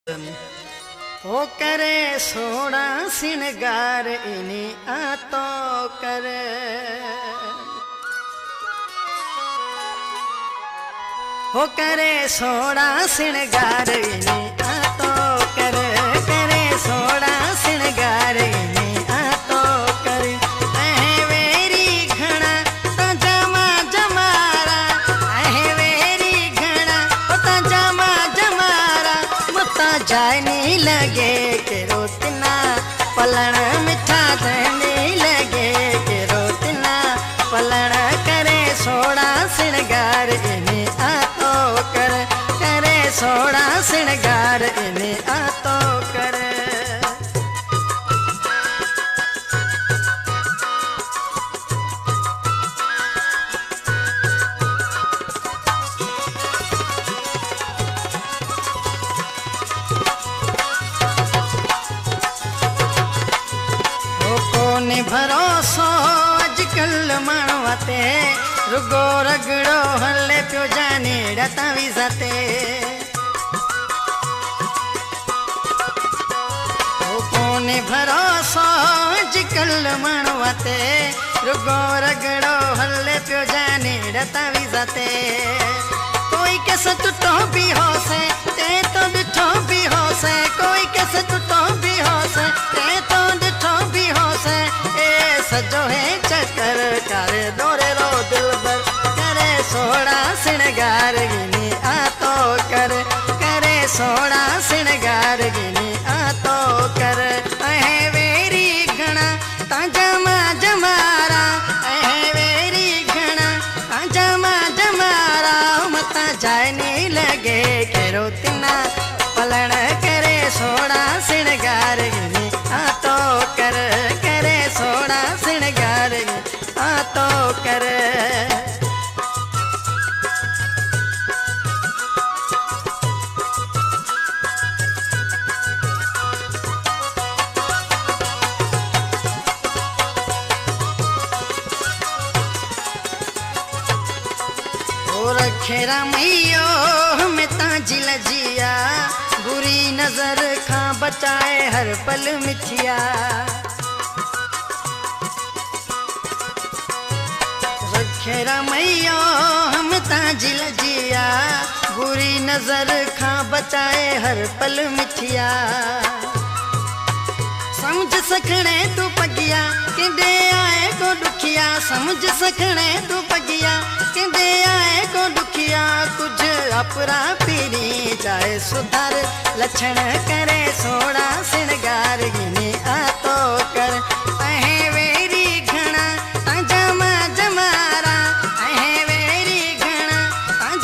हो करे सोना सिंगार इनी आतो करे हो करे सोना सिंगार इनी आतो करे करे सोना सिंगार इनी आतो करे वेरी घना तो जमा जमारा वेरी घना तो जमा जमारा मुता जानी लगे के रोतना पलण मिठा देने लगे के रोतना पलण करे सोना सिंगार इने आतो कर करे सोना सिंगार इने आतो कर ने भरोसो अजकल मानवते रुगो रगड़ो हले प्यो जाने डता विजाते कोने भरोसो अजकल मानवते रुगो रगड़ो हले प्यो जाने डता विजाते कोई कैसे टूटो भी हो से ते तो डिठो भी हो से कोई कैसे टूटो भी हो से ते तो डिठो भी हो से सजो है चक्कर करे दोरे रो दिल भर करे सोना सिंगार गिनी आतो कर करे सोना सिंगार गिनी आतो कर वेरी घना ता जमा जमारा वेरी घना ता जमा जमारा मता जाने लगे के रोतना पलण करे सोना सिंगार गिनी आतो कर करे सोना सिंगार आतो कर रखेरा मैयो हमें ताजिल जिया बुरी नजर खा बचाए हर पल मिठिया रखेरा मैयो हम ताजिल जिया बुरी नजर खा बचाए हर पल मिठिया समझ सकने तू पगिया कि दे आए को दुखिया समझ सकने तू पगिया कि दे आए को दुखिया कुछ अपरा पीरी जाए सुधार लक्षण करे सोना सिंगार गिनी आतो कर वेरी घना जमा जमारा वेरी घना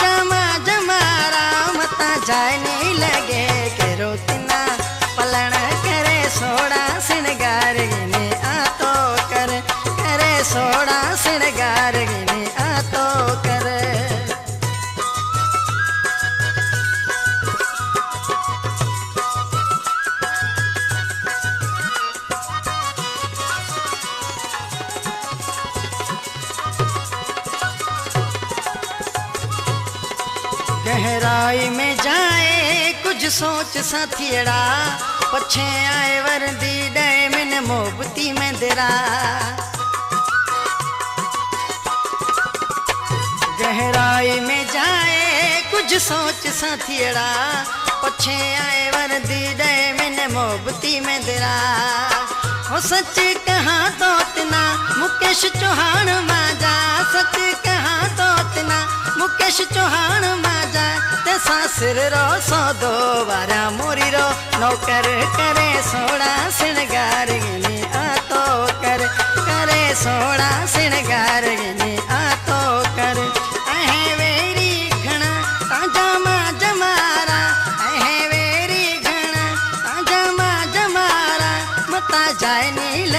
जमा जमारा मता जाने लगे के रोतना पलण करे सोना सिंगार गिनी आतो कर करे सोना सिंगार गिनी आतो कर गहराई में जाए कुछ सोच साथियड़ा पछे आए वर्दी डे मिन मोहब्बती में दिरा गहराई में जाए कुछ सोच साथियड़ा पछे आए वर्दी डे मिन मोहब्बती में दिरा हो सच कहा तो इतना मुकेश चौहान माजा सच कहा तो इतना मुकेश चौहान माजा ते सासर रो सो दो बारा मोरी रो नौकर करे सोना सिंगार गिनी आतो कर करे सोना सिंगार गिनी आतो कर वेरी घना जमा जमारा वेरी घना जमा जमारा मता जाए नील